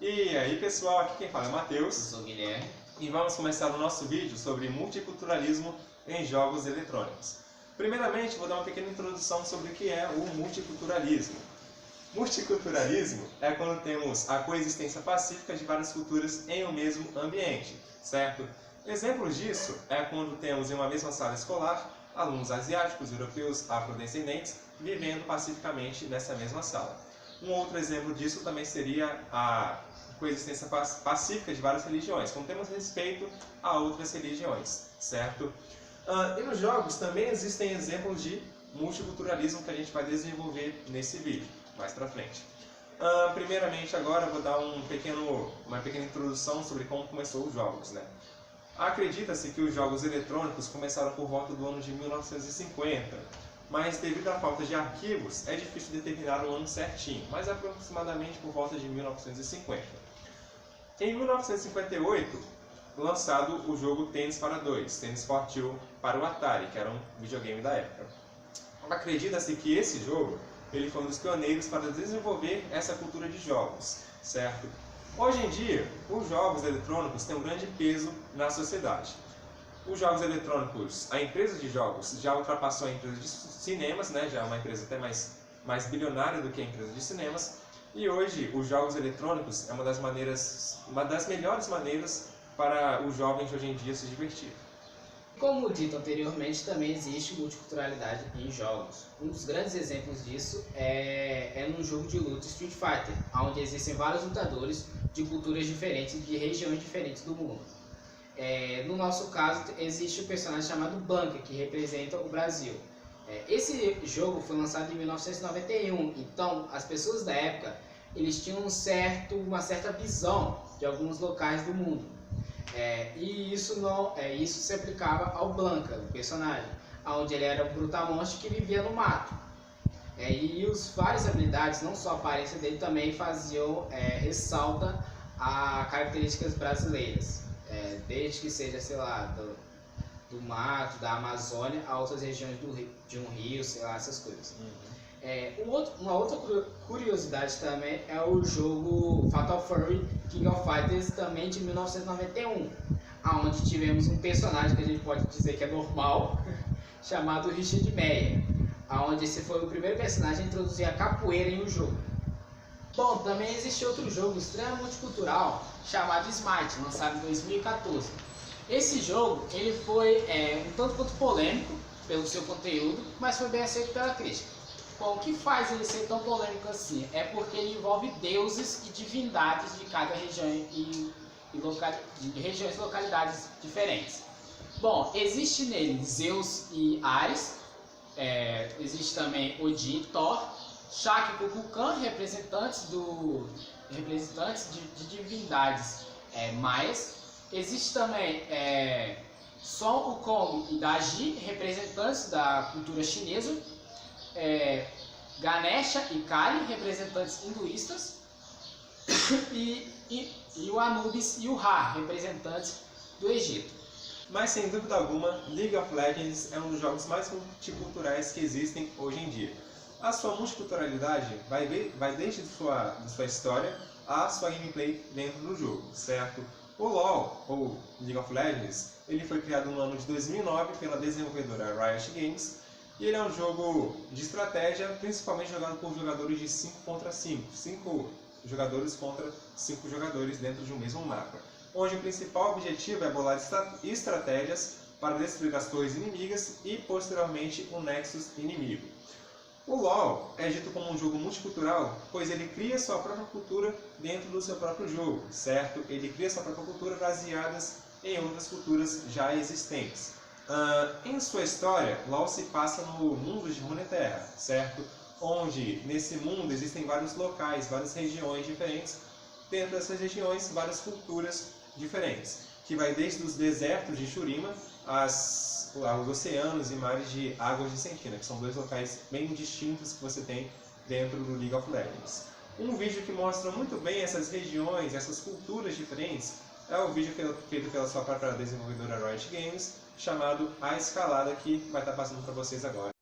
E aí pessoal, aqui quem fala é o Eu Matheus sou o Guilherme. e vamos começar o nosso vídeo sobre multiculturalismo em jogos eletrônicos. Primeiramente, vou dar uma pequena introdução sobre o que é o multiculturalismo. Multiculturalismo é quando temos a coexistência pacífica de várias culturas em um mesmo ambiente, certo? Exemplos disso é quando temos em uma mesma sala escolar alunos asiáticos, europeus, afrodescendentes vivendo pacificamente nessa mesma sala. Um outro exemplo disso também seria a coexistência pacífica de várias religiões, quando temos respeito a outras religiões, certo? E nos jogos também existem exemplos de multiculturalismo que a gente vai desenvolver nesse vídeo, mais pra frente. Primeiramente agora eu vou dar uma pequena introdução sobre como começou os jogos, né? Acredita-se que os jogos eletrônicos começaram por volta do ano de 1950, mas devido à falta de arquivos é difícil determinar o ano certinho, mas aproximadamente por volta de 1950. Em 1958, lançado o jogo Tennis para 2, Tennis for Two para o Atari, que era um videogame da época. Acredita-se que esse jogo ele foi um dos pioneiros para desenvolver essa cultura de jogos, certo? Hoje em dia, os jogos eletrônicos têm um grande peso na sociedade. Os jogos eletrônicos, a empresa de jogos já ultrapassou a empresa de cinemas, né? Já é uma empresa até mais bilionária do que a empresa de cinemas. E hoje, os jogos eletrônicos é uma das melhores maneiras para os jovens de hoje em dia se divertir. Como dito anteriormente, também existe multiculturalidade em jogos. Um dos grandes exemplos disso é no jogo de luta Street Fighter, onde existem vários lutadores de culturas diferentes, de regiões diferentes do mundo. No nosso caso, existe um personagem chamado Blanka, que representa o Brasil. Esse jogo foi lançado em 1991, então as pessoas da época eles tinham uma certa visão de alguns locais do mundo. E isso se aplicava ao Blanka, o personagem, onde ele era um brutamonte que vivia no mato. E as várias habilidades, não só a aparência dele, também ressalta a características brasileiras. Desde que seja, sei lá, do mato, da Amazônia, a outras regiões de um rio, sei lá, essas coisas. Uma outra curiosidade também é o jogo Fatal Fury King of Fighters, também de 1991, onde tivemos um personagem que a gente pode dizer que é normal, chamado Richard Meyer, onde esse foi o primeiro personagem a introduzir a capoeira em um jogo. Bom, também existe outro jogo extremamente multicultural chamado Smite, lançado em 2014. Esse jogo ele foi um tanto quanto polêmico pelo seu conteúdo, mas foi bem aceito pela crítica. Bom, o que faz ele ser tão polêmico assim é porque ele envolve deuses e divindades de cada região regiões e localidades diferentes. Bom, existe nele Zeus e Ares, existe também Odin e Thor, Shaka e Kukulkan, representantes de divindades maias. Existe também Son Wukong e Daji, representantes da cultura chinesa. Ganesha e Kali, representantes hinduístas. e o Anubis e o Ra, representantes do Egito. Mas sem dúvida alguma, League of Legends é um dos jogos mais multiculturais que existem hoje em dia. A sua multiculturalidade vai desde sua história à sua gameplay dentro do jogo, certo? O LoL, ou League of Legends, ele foi criado no ano de 2009 pela desenvolvedora Riot Games e ele é um jogo de estratégia, principalmente jogado por jogadores de 5 contra 5, 5 jogadores contra 5 jogadores dentro de um mesmo mapa, onde o principal objetivo é bolar estratégias para destruir as torres inimigas e posteriormente o Nexus inimigo. O LoL é dito como um jogo multicultural, pois ele cria sua própria cultura dentro do seu próprio jogo, certo? Ele cria sua própria cultura baseadas em outras culturas já existentes. Em sua história, LoL se passa no mundo de Runeterra, certo? Onde nesse mundo existem vários locais, várias regiões diferentes. Dentro dessas regiões, várias culturas diferentes, que vai desde os desertos de Shurima aos oceanos e mares de Águas de Sentina, que são dois locais bem distintos que você tem dentro do League of Legends. Um vídeo que mostra muito bem essas regiões, essas culturas diferentes, é o vídeo feito pela sua própria desenvolvedora Riot Games, chamado A Escalada, que vai estar passando para vocês agora.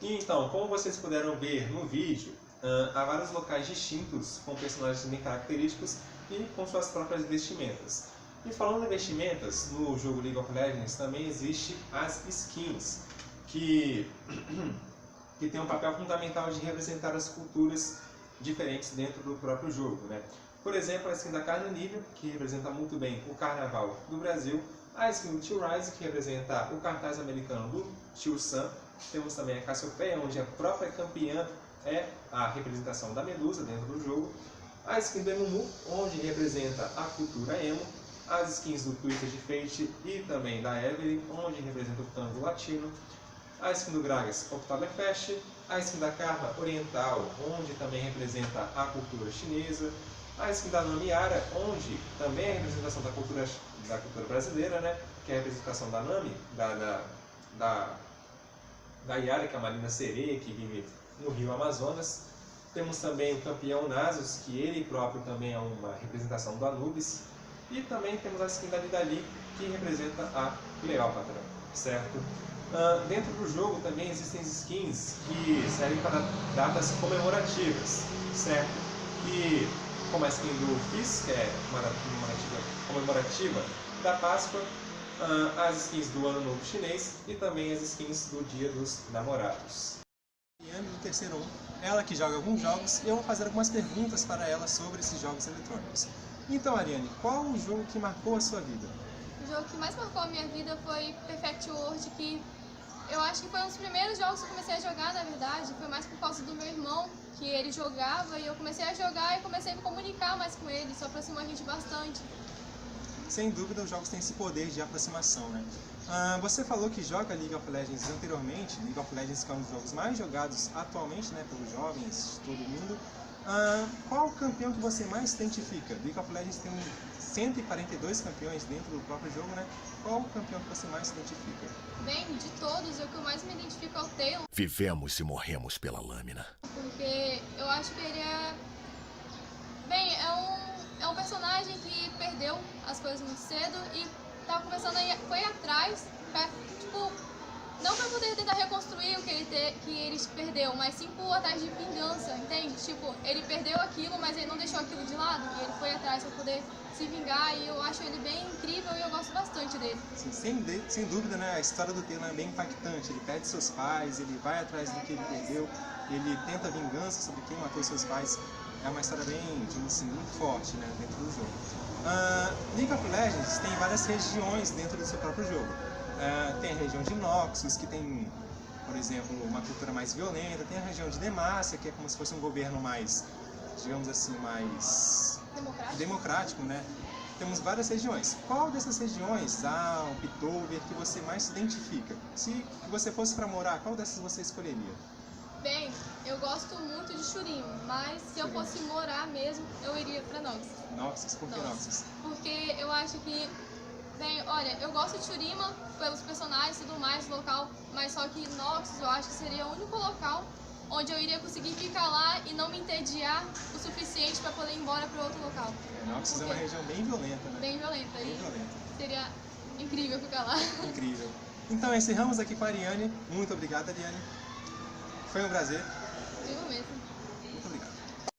Então, como vocês puderam ver no vídeo, há vários locais distintos com personagens bem característicos e com suas próprias vestimentas. E falando em vestimentas, no jogo League of Legends também existe as skins, que tem um papel fundamental de representar as culturas diferentes dentro do próprio jogo, né? Por exemplo, a skin da Carnanível, que representa muito bem o Carnaval do Brasil, a skin do Tio Rise, que representa o cartaz americano do Tio Sam. Temos também a Cassiopeia, onde a própria campeã é a representação da Medusa dentro do jogo. A skin do Emumu, onde representa a cultura emo. As skins do Twisted Fate e também da Evelyn, onde representa o tango latino. A skin do Gragas, Oktoberfest. A skin da Karma, Oriental, onde também representa a cultura chinesa. A skin da Nami Yara, onde também é a representação da cultura brasileira, né? Que é a representação da Nami, da Yara, que é uma linda sereia que vive no rio Amazonas. Temos também o campeão Nasus, que ele próprio também é uma representação do Anubis. E também temos a skin da Nidalee, que representa a Cleópatra, certo? Dentro do jogo também existem skins que servem para datas comemorativas, certo? Que, como a skin do Fizz, que é uma data comemorativa da Páscoa, as skins do Ano Novo Chinês e também as skins do Dia dos Namorados. Ariane, do terceiro 1, ela que joga alguns jogos, e eu vou fazer algumas perguntas para ela sobre esses jogos eletrônicos. Então, Ariane, qual o jogo que marcou a sua vida? O jogo que mais marcou a minha vida foi Perfect World, que eu acho que foi um dos primeiros jogos que eu comecei a jogar, na verdade. Foi mais por causa do meu irmão, que ele jogava, e eu comecei a jogar e comecei a me comunicar mais com ele, isso aproximou a gente bastante. Sem dúvida, os jogos têm esse poder de aproximação, né? Você falou que joga League of Legends anteriormente, League of Legends que é um dos jogos mais jogados atualmente, né, pelos jovens de todo mundo. Qual o campeão que você mais se identifica? League of Legends tem 142 campeões dentro do próprio jogo, né? Qual o campeão que você mais se identifica? Bem, de todos, o que eu mais me identifico é o Taylor. Vivemos e morremos pela lâmina. Porque eu acho que ele é... Bem, é um personagem que perdeu as coisas muito cedo e tava começando a foi atrás pra, tipo, não pra poder tentar reconstruir o que ele perdeu, mas sim por atrás de vingança, entende? Tipo, ele perdeu aquilo, mas ele não deixou aquilo de lado e ele foi atrás pra poder se vingar, e eu acho ele bem incrível e eu gosto bastante dele. Sim, sem dúvida, né? A história do Taylor é bem impactante. Ele perde seus pais, ele vai atrás do que ele perdeu, ele tenta vingança sobre quem matou seus pais. É uma história bem, digamos assim, muito forte, né, dentro do jogo. League of Legends tem várias regiões dentro do seu próprio jogo. Tem a região de Noxus, que tem, por exemplo, uma cultura mais violenta. Tem a região de Demacia, que é como se fosse um governo mais, digamos assim, mais democrático, né? Temos várias regiões. Qual dessas regiões, Zaun, Piltover, que você mais se identifica? Se você fosse para morar, qual dessas você escolheria? Bem, eu gosto muito de Shurima, mas se eu fosse morar mesmo, eu iria pra Noxus. Noxus? Por que Noxus? Porque eu acho que... Bem, olha, eu gosto de Shurima pelos personagens e tudo mais, local, mas só que Noxus eu acho que seria o único local onde eu iria conseguir ficar lá e não me entediar o suficiente para poder ir embora para outro local. Noxus é uma região bem violenta, né? Bem violenta. Bem violenta. Seria incrível ficar lá. Incrível. Então encerramos aqui com a Ariane. Muito obrigado, Ariane. Foi um prazer. Digo mesmo.